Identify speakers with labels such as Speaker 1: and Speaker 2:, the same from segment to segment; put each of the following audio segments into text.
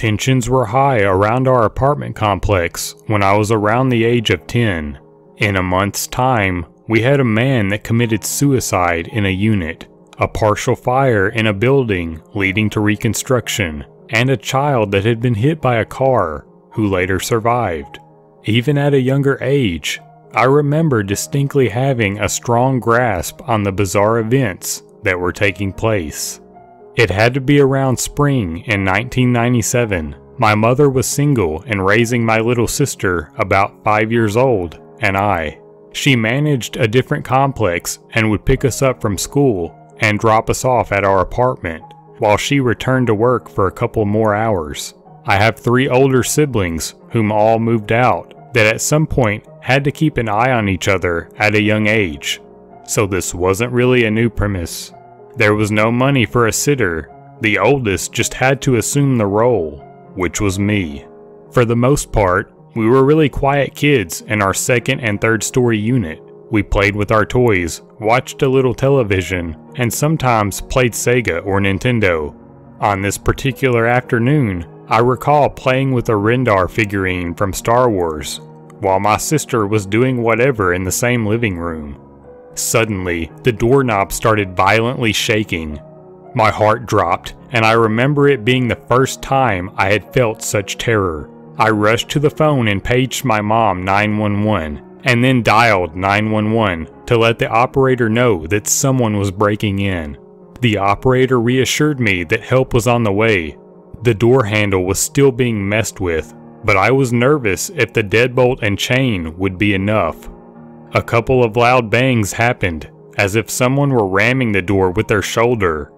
Speaker 1: Tensions were high around our apartment complex when I was around the age of 10. In a month's time, we had a man that committed suicide in a unit, a partial fire in a building leading to reconstruction, and a child that had been hit by a car who later survived. Even at a younger age, I remember distinctly having a strong grasp on the bizarre events that were taking place. It had to be around spring in 1997. My mother was single and raising my little sister, about 5 years old, and I. She managed a different complex and would pick us up from school and drop us off at our apartment, while she returned to work for a couple more hours. I have 3 older siblings whom all moved out that at some point had to keep an eye on each other at a young age, so this wasn't really a new premise. There was no money for a sitter. The oldest just had to assume the role, which was me. For the most part, we were really quiet kids in our second and third story unit. We played with our toys, watched a little television, and sometimes played Sega or Nintendo. On this particular afternoon, I recall playing with a Rendar figurine from Star Wars, while my sister was doing whatever in the same living room. Suddenly, the doorknob started violently shaking. My heart dropped, and I remember it being the first time I had felt such terror. I rushed to the phone and paged my mom 911, and then dialed 911 to let the operator know that someone was breaking in. The operator reassured me that help was on the way. The door handle was still being messed with, but I was nervous if the deadbolt and chain would be enough. A couple of loud bangs happened, as if someone were ramming the door with their shoulder.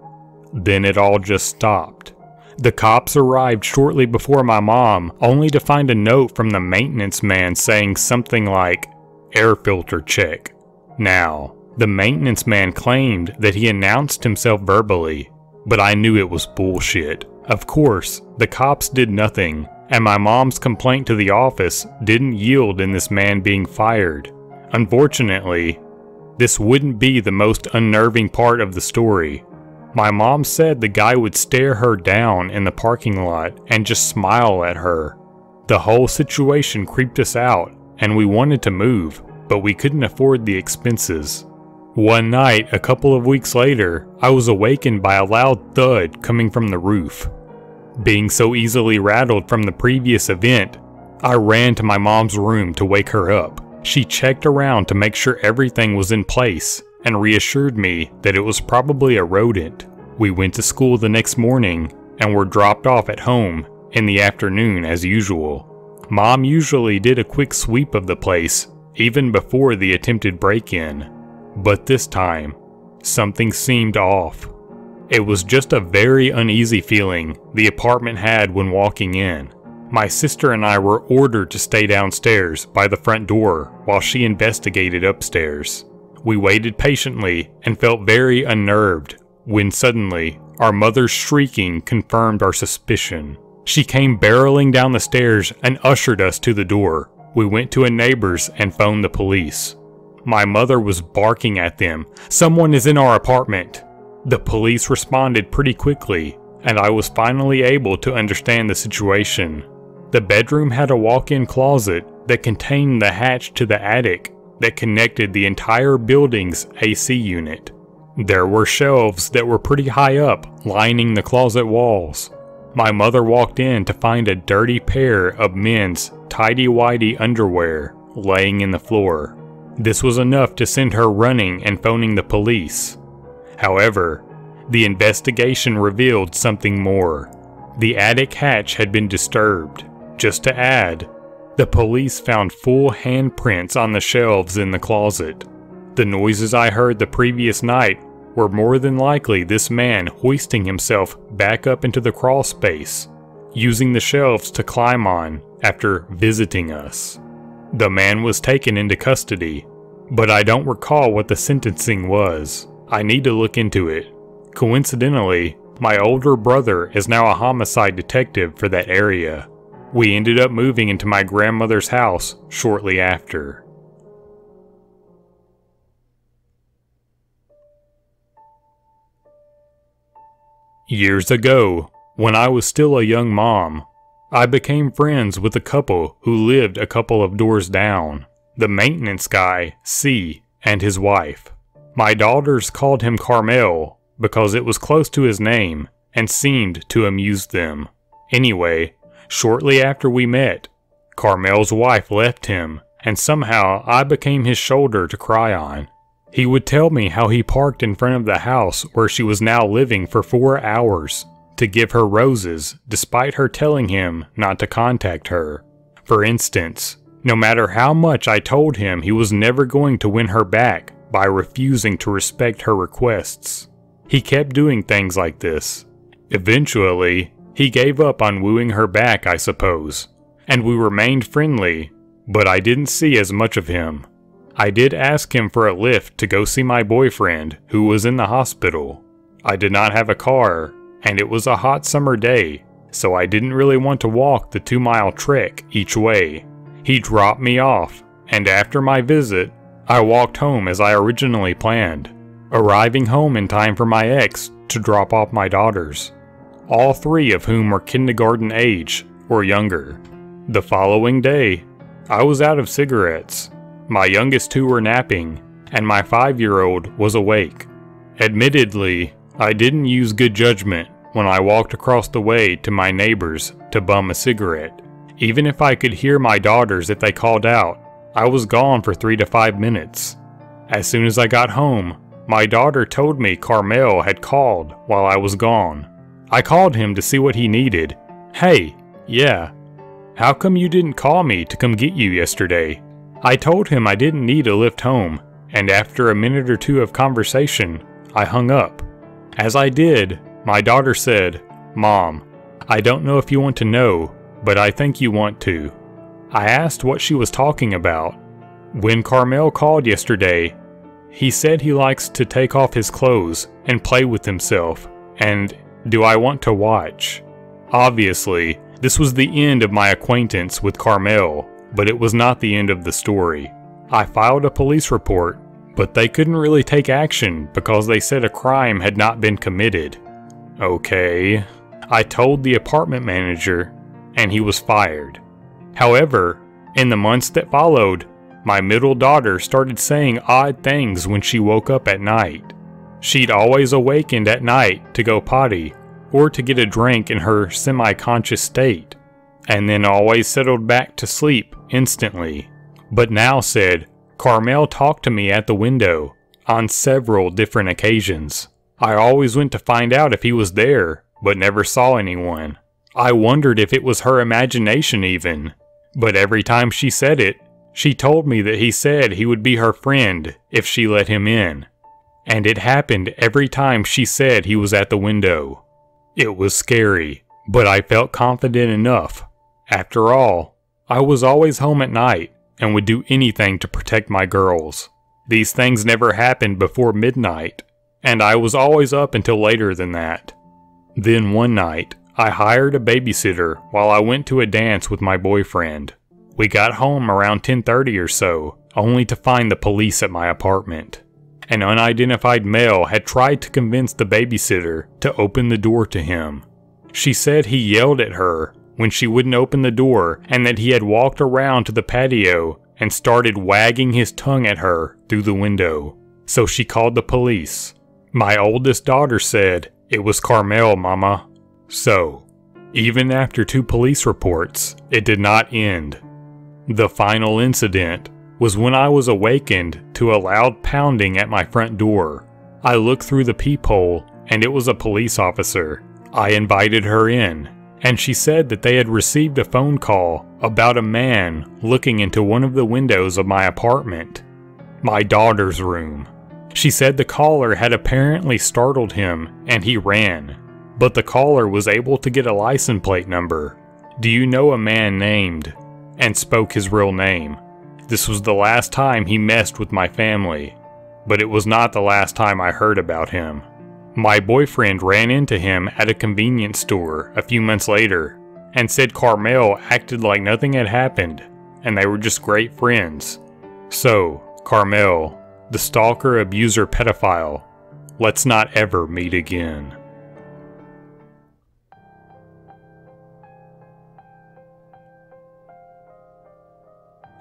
Speaker 1: Then it all just stopped. The cops arrived shortly before my mom, only to find a note from the maintenance man saying something like, "Air filter check." Now, the maintenance man claimed that he announced himself verbally, but I knew it was bullshit. Of course, the cops did nothing, and my mom's complaint to the office didn't yield in this man being fired. Unfortunately, this wouldn't be the most unnerving part of the story. My mom said the guy would stare her down in the parking lot and just smile at her. The whole situation creeped us out, and we wanted to move, but we couldn't afford the expenses. One night, a couple of weeks later, I was awakened by a loud thud coming from the roof. Being so easily rattled from the previous event, I ran to my mom's room to wake her up. She checked around to make sure everything was in place and reassured me that it was probably a rodent. We went to school the next morning and were dropped off at home in the afternoon as usual. Mom usually did a quick sweep of the place even before the attempted break-in, but this time, something seemed off. It was just a very uneasy feeling the apartment had when walking in. My sister and I were ordered to stay downstairs by the front door while she investigated upstairs. We waited patiently and felt very unnerved when suddenly our mother's shrieking confirmed our suspicion. She came barreling down the stairs and ushered us to the door. We went to a neighbor's and phoned the police. My mother was barking at them, "Someone is in our apartment." The police responded pretty quickly, and I was finally able to understand the situation. The bedroom had a walk-in closet that contained the hatch to the attic that connected the entire building's AC unit. There were shelves that were pretty high up, lining the closet walls. My mother walked in to find a dirty pair of men's tidy-whitey underwear laying in the floor. This was enough to send her running and phoning the police. However, the investigation revealed something more. The attic hatch had been disturbed. Just to add, the police found full handprints on the shelves in the closet. The noises I heard the previous night were more than likely this man hoisting himself back up into the crawl space, using the shelves to climb on after visiting us. The man was taken into custody, but I don't recall what the sentencing was. I need to look into it. Coincidentally, my older brother is now a homicide detective for that area. We ended up moving into my grandmother's house shortly after. Years ago, when I was still a young mom, I became friends with a couple who lived a couple of doors down, the maintenance guy, C, and his wife. My daughters called him Carmel because it was close to his name and seemed to amuse them. Anyway, shortly after we met, Carmel's wife left him, and somehow I became his shoulder to cry on. He would tell me how he parked in front of the house where she was now living for 4 hours to give her roses, despite her telling him not to contact her. For instance, no matter how much I told him he was never going to win her back by refusing to respect her requests, he kept doing things like this. Eventually, he gave up on wooing her back, I suppose, and we remained friendly, but I didn't see as much of him. I did ask him for a lift to go see my boyfriend, who was in the hospital. I did not have a car, and it was a hot summer day, so I didn't really want to walk the 2-mile trek each way. He dropped me off, and after my visit, I walked home as I originally planned, arriving home in time for my ex to drop off my daughters, all 3 of whom were kindergarten age or younger. The following day, I was out of cigarettes. My youngest 2 were napping, and my 5-year-old was awake. Admittedly, I didn't use good judgment when I walked across the way to my neighbor's to bum a cigarette. Even if I could hear my daughters if they called out, I was gone for 3 to 5 minutes. As soon as I got home, my daughter told me Carmel had called while I was gone. I called him to see what he needed. "Hey, yeah, how come you didn't call me to come get you yesterday?" I told him I didn't need a lift home, and after a minute or 2 of conversation, I hung up. As I did, my daughter said, "Mom, I don't know if you want to know, but I think you want to." I asked what she was talking about. When Carmel called yesterday, he said he likes to take off his clothes and play with himself, and do I want to watch? Obviously, this was the end of my acquaintance with Carmel, but it was not the end of the story. I filed a police report, but they couldn't really take action because they said a crime had not been committed. Okay. I told the apartment manager, and he was fired. However, in the months that followed, my middle daughter started saying odd things when she woke up at night. She'd always awakened at night to go potty or to get a drink in her semi-conscious state, and then always settled back to sleep instantly, but now said, "Carmel talked to me at the window on several different occasions. I always went to find out if he was there, but never saw anyone. I wondered if it was her imagination even, but every time she said it, she told me that he said he would be her friend if she let him in. And it happened every time she said he was at the window. It was scary, but I felt confident enough. After all, I was always home at night and would do anything to protect my girls. These things never happened before midnight, and I was always up until later than that. Then one night, I hired a babysitter while I went to a dance with my boyfriend. We got home around 10:30 or so, only to find the police at my apartment. An unidentified male had tried to convince the babysitter to open the door to him. She said he yelled at her when she wouldn't open the door, and that he had walked around to the patio and started wagging his tongue at her through the window. So she called the police. My oldest daughter said, "It was Carmel, Mama." So, even after 2 police reports, it did not end. The final incident was when I was awakened to a loud pounding at my front door. I looked through the peephole, and it was a police officer. I invited her in, and she said that they had received a phone call about a man looking into one of the windows of my apartment, my daughter's room. She said the caller had apparently startled him and he ran, but the caller was able to get a license plate number. "Do you know a man named?" and spoke his real name. This was the last time he messed with my family, but it was not the last time I heard about him. My boyfriend ran into him at a convenience store a few months later and said Carmel acted like nothing had happened and they were just great friends. So, Carmel, the stalker, abuser, pedophile, let's not ever meet again.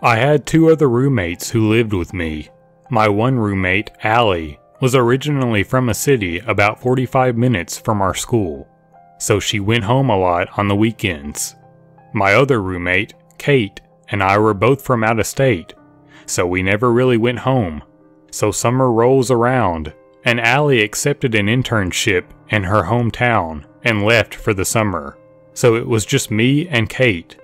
Speaker 1: I had two other roommates who lived with me. My one roommate, Allie, was originally from a city about 45 minutes from our school, so she went home a lot on the weekends. My other roommate, Kate, and I were both from out of state, so we never really went home. So summer rolls around, and Allie accepted an internship in her hometown and left for the summer. So it was just me and Kate.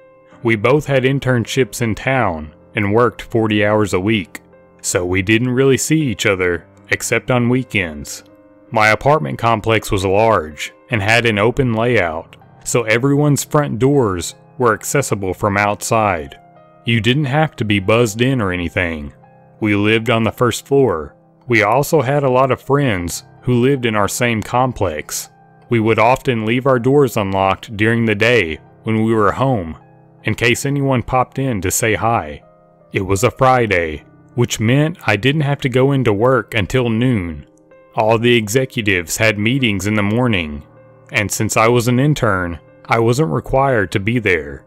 Speaker 1: We both had internships in town and worked 40 hours a week, so we didn't really see each other except on weekends. My apartment complex was large and had an open layout, so everyone's front doors were accessible from outside. You didn't have to be buzzed in or anything. We lived on the first floor. We also had a lot of friends who lived in our same complex. We would often leave our doors unlocked during the day when we were home, in case anyone popped in to say hi. It was a Friday, which meant I didn't have to go into work until noon. All the executives had meetings in the morning, and since I was an intern, I wasn't required to be there.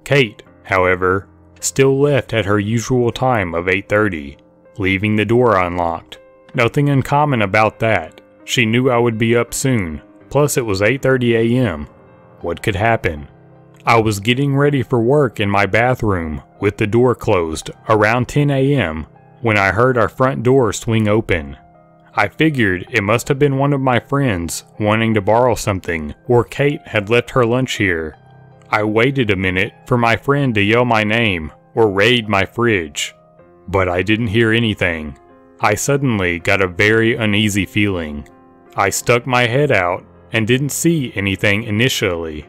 Speaker 1: Kate, however, still left at her usual time of 8:30, leaving the door unlocked. Nothing uncommon about that. She knew I would be up soon, plus it was 8:30 a.m. What could happen? I was getting ready for work in my bathroom with the door closed around 10 a.m. when I heard our front door swing open. I figured it must have been one of my friends wanting to borrow something, or Kate had left her lunch here. I waited a minute for my friend to yell my name or raid my fridge, but I didn't hear anything. I suddenly got a very uneasy feeling. I stuck my head out and didn't see anything initially.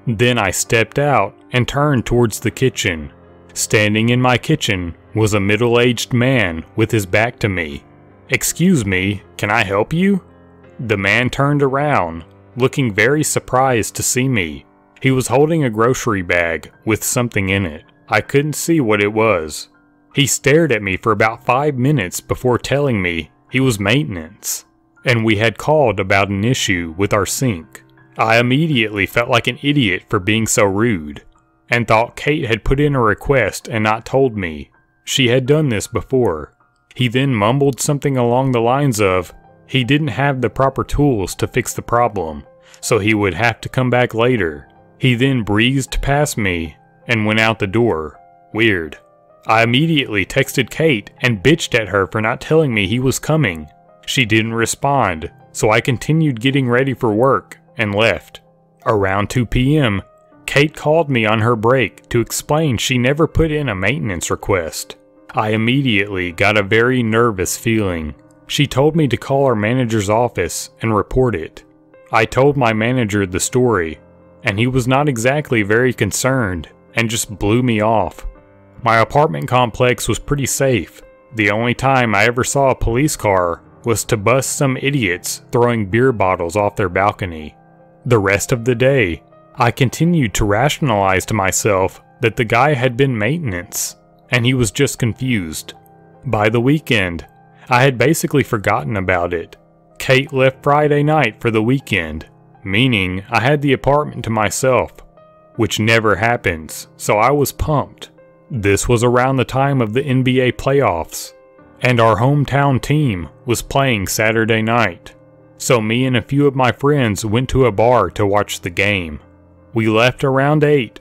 Speaker 1: Then I stepped out and turned towards the kitchen. Standing in my kitchen was a middle-aged man with his back to me. "Excuse me, can I help you?" The man turned around, looking very surprised to see me. He was holding a grocery bag with something in it. I couldn't see what it was. He stared at me for about 5 minutes before telling me he was maintenance, and we had called about an issue with our sink. I immediately felt like an idiot for being so rude, and thought Kate had put in a request and not told me. She had done this before. He then mumbled something along the lines of, he didn't have the proper tools to fix the problem, so he would have to come back later. He then breezed past me and went out the door. Weird. I immediately texted Kate and bitched at her for not telling me he was coming. She didn't respond, so I continued getting ready for work and left. Around 2 p.m., Kate called me on her break to explain she never put in a maintenance request. I immediately got a very nervous feeling. She told me to call our manager's office and report it. I told my manager the story, and he was not exactly very concerned and just blew me off. My apartment complex was pretty safe. The only time I ever saw a police car was to bust some idiots throwing beer bottles off their balcony. The rest of the day, I continued to rationalize to myself that the guy had been maintenance, and he was just confused. By the weekend, I had basically forgotten about it. Kate left Friday night for the weekend, meaning I had the apartment to myself, which never happens, so I was pumped. This was around the time of the NBA playoffs, and our hometown team was playing Saturday night, so me and a few of my friends went to a bar to watch the game. We left around 8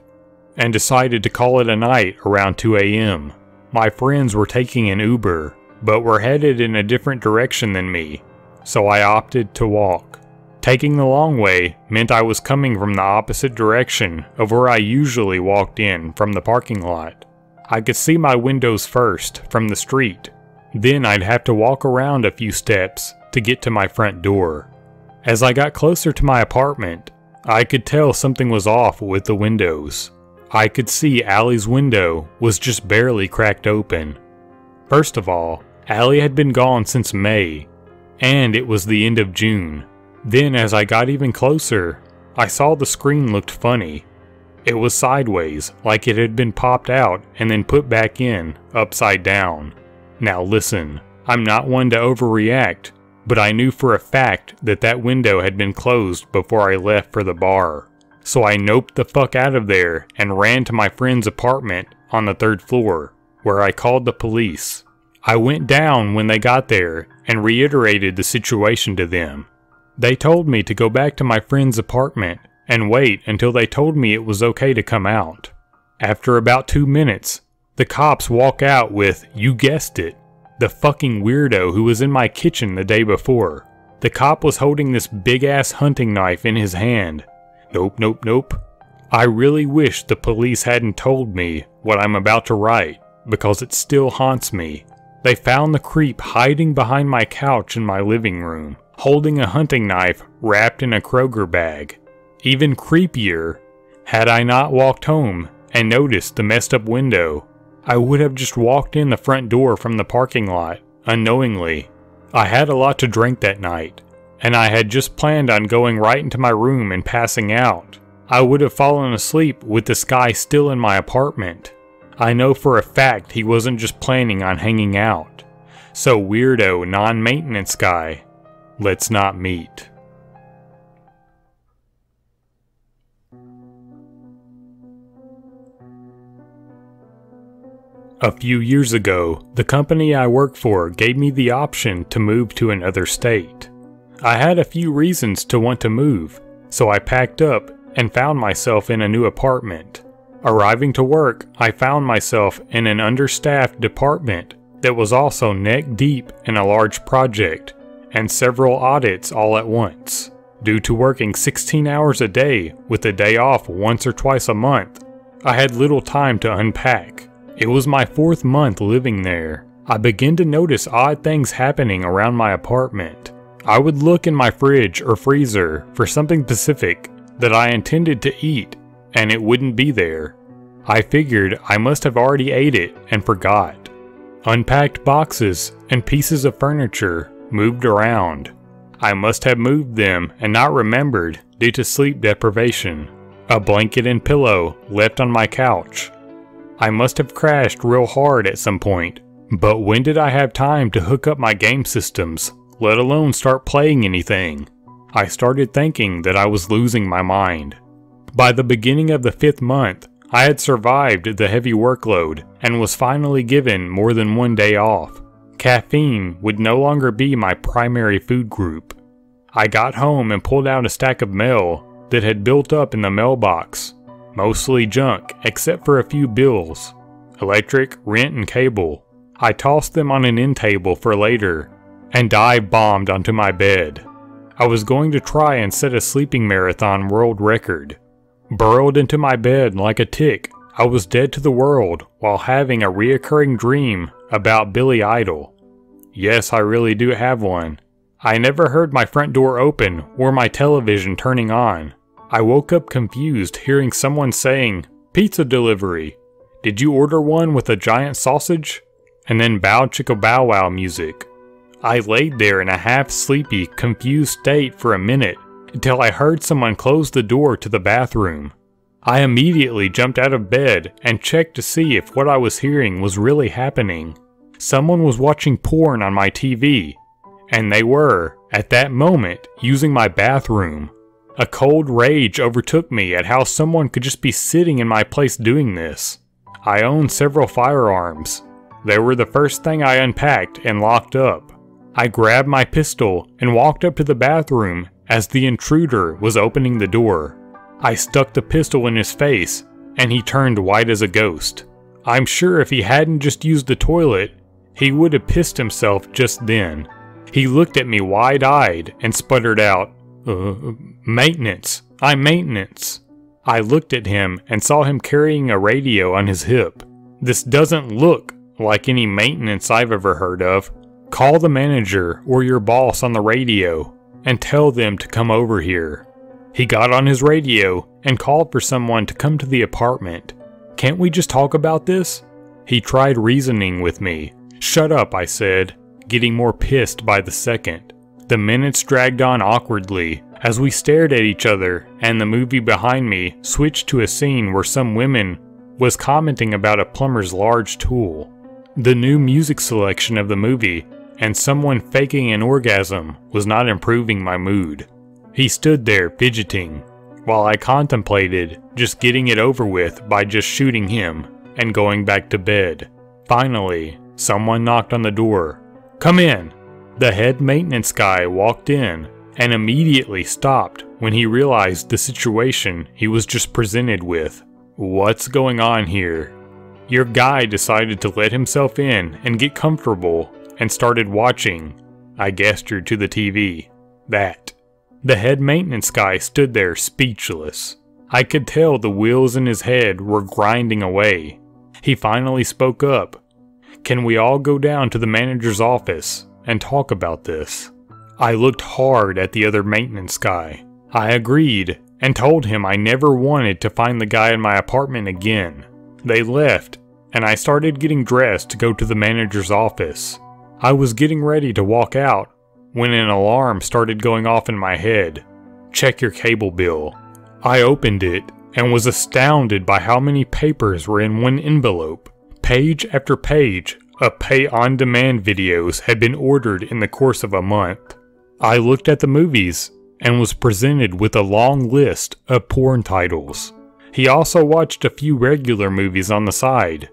Speaker 1: and decided to call it a night around 2 a.m. My friends were taking an Uber, but were headed in a different direction than me, so I opted to walk. Taking the long way meant I was coming from the opposite direction of where I usually walked in from the parking lot. I could see my windows first from the street. Then I'd have to walk around a few steps to get to my front door. As I got closer to my apartment, I could tell something was off with the windows. I could see Allie's window was just barely cracked open. First of all, Allie had been gone since May, and it was the end of June. Then as I got even closer, I saw the screen looked funny. It was sideways, like it had been popped out and then put back in, upside down. Now listen, I'm not one to overreact, but I knew for a fact that that window had been closed before I left for the bar. So I noped the fuck out of there and ran to my friend's apartment on the 3rd floor. where I called the police. I went down when they got there and reiterated the situation to them. They told me to go back to my friend's apartment and wait until they told me it was okay to come out. After about 2 minutes, the cops walk out with, you guessed it, the fucking weirdo who was in my kitchen the day before. The cop was holding this big-ass hunting knife in his hand. Nope, nope, nope. I really wish the police hadn't told me what I'm about to write, because it still haunts me. They found the creep hiding behind my couch in my living room, holding a hunting knife wrapped in a Kroger bag. Even creepier, had I not walked home and noticed the messed up window, I would have just walked in the front door from the parking lot, unknowingly. I had a lot to drink that night, and I had just planned on going right into my room and passing out. I would have fallen asleep with this guy still in my apartment. I know for a fact he wasn't just planning on hanging out. So weirdo, non-maintenance guy, let's not meet. A few years ago, the company I work for gave me the option to move to another state. I had a few reasons to want to move, so I packed up and found myself in a new apartment. Arriving to work, I found myself in an understaffed department that was also neck deep in a large project and several audits all at once. Due to working 16 hours a day with a day off once or twice a month, I had little time to unpack. It was my 4th month living there. I began to notice odd things happening around my apartment. I would look in my fridge or freezer for something specific that I intended to eat, and it wouldn't be there. I figured I must have already ate it and forgot. Unpacked boxes and pieces of furniture moved around. I must have moved them and not remembered due to sleep deprivation. A blanket and pillow left on my couch. I must have crashed real hard at some point, but when did I have time to hook up my game systems, let alone start playing anything? I started thinking that I was losing my mind. By the beginning of the 5th month, I had survived the heavy workload and was finally given more than 1 day off. Caffeine would no longer be my primary food group. I got home and pulled out a stack of mail that had built up in the mailbox. Mostly junk, except for a few bills. Electric, rent, and cable. I tossed them on an end table for later, and dive bombed onto my bed. I was going to try and set a sleeping marathon world record. Burrowed into my bed like a tick, I was dead to the world while having a reoccurring dream about Billy Idol. Yes, I really do have one. I never heard my front door open or my television turning on. I woke up confused hearing someone saying, "Pizza delivery. Did you order one with a giant sausage?" And then bow chicka bow wow music. I laid there in a half-sleepy, confused state for a minute until I heard someone close the door to the bathroom. I immediately jumped out of bed and checked to see if what I was hearing was really happening. Someone was watching porn on my TV, and they were, at that moment, using my bathroom. A cold rage overtook me at how someone could just be sitting in my place doing this. I own several firearms. They were the first thing I unpacked and locked up. I grabbed my pistol and walked up to the bathroom as the intruder was opening the door. I stuck the pistol in his face, and he turned white as a ghost. I'm sure if he hadn't just used the toilet, he would have pissed himself just then. He looked at me wide-eyed and sputtered out, "Maintenance. I'm maintenance." I looked at him and saw him carrying a radio on his hip. This doesn't look like any maintenance I've ever heard of. Call the manager or your boss on the radio and tell them to come over here. He got on his radio and called for someone to come to the apartment. Can't we just talk about this? He tried reasoning with me. Shut up, I said, getting more pissed by the second. The minutes dragged on awkwardly as we stared at each other, and the movie behind me switched to a scene where some woman was commenting about a plumber's large tool. The new music selection of the movie and someone faking an orgasm was not improving my mood. He stood there fidgeting, while I contemplated just getting it over with by just shooting him and going back to bed. Finally, someone knocked on the door. "Come in." The head maintenance guy walked in and immediately stopped when he realized the situation he was just presented with. "What's going on here?" "Your guy decided to let himself in and get comfortable and started watching." I gestured to the TV. "That." The head maintenance guy stood there speechless. I could tell the wheels in his head were grinding away. He finally spoke up. "Can we all go down to the manager's office and talk about this?" I looked hard at the other maintenance guy. I agreed and told him I never wanted to find the guy in my apartment again. They left, and I started getting dressed to go to the manager's office. I was getting ready to walk out when an alarm started going off in my head. "Check your cable bill." I opened it and was astounded by how many papers were in one envelope. Page after page of pay-on-demand videos had been ordered in the course of a month. I looked at the movies and was presented with a long list of porn titles. He also watched a few regular movies on the side,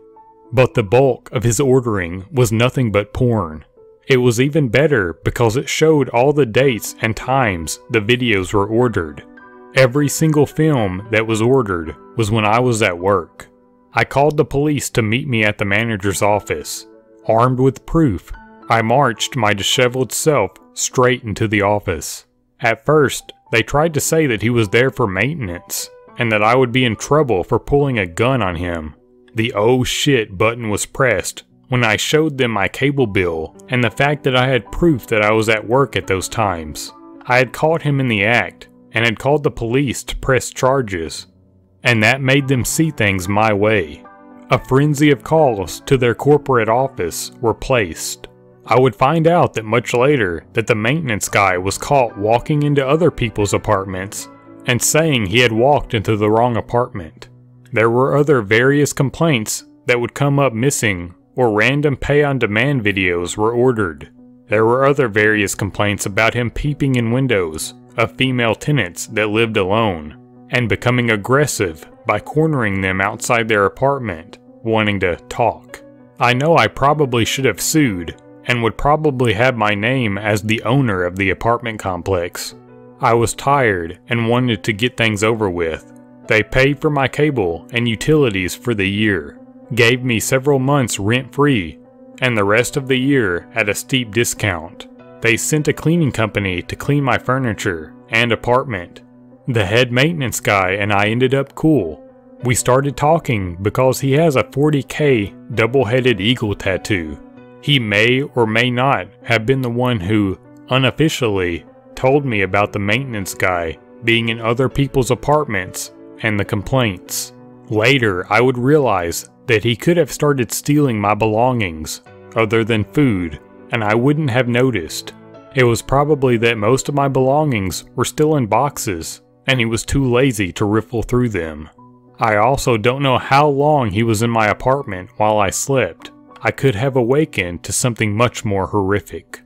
Speaker 1: but the bulk of his ordering was nothing but porn. It was even better because it showed all the dates and times the videos were ordered. Every single film that was ordered was when I was at work. I called the police to meet me at the manager's office. Armed with proof, I marched my disheveled self straight into the office. At first, they tried to say that he was there for maintenance, and that I would be in trouble for pulling a gun on him. The "oh shit" button was pressed when I showed them my cable bill and the fact that I had proof that I was at work at those times. I had caught him in the act and had called the police to press charges, and that made them see things my way. A frenzy of calls to their corporate office were placed. I would find out that much later that the maintenance guy was caught walking into other people's apartments and saying he had walked into the wrong apartment. There were other various complaints that would come up missing, or random pay-on-demand videos were ordered. There were other various complaints about him peeping in windows of female tenants that lived alone, and becoming aggressive by cornering them outside their apartment, wanting to talk. I know I probably should have sued, and would probably have my name as the owner of the apartment complex. I was tired and wanted to get things over with. They paid for my cable and utilities for the year, gave me several months rent-free, and the rest of the year at a steep discount. They sent a cleaning company to clean my furniture and apartment. The head maintenance guy and I ended up cool. We started talking because he has a 40K double-headed eagle tattoo. He may or may not have been the one who, unofficially, told me about the maintenance guy being in other people's apartments and the complaints. Later, I would realize that he could have started stealing my belongings, other than food, and I wouldn't have noticed. It was probably that most of my belongings were still in boxes, and he was too lazy to riffle through them. I also don't know how long he was in my apartment while I slept. I could have awakened to something much more horrific.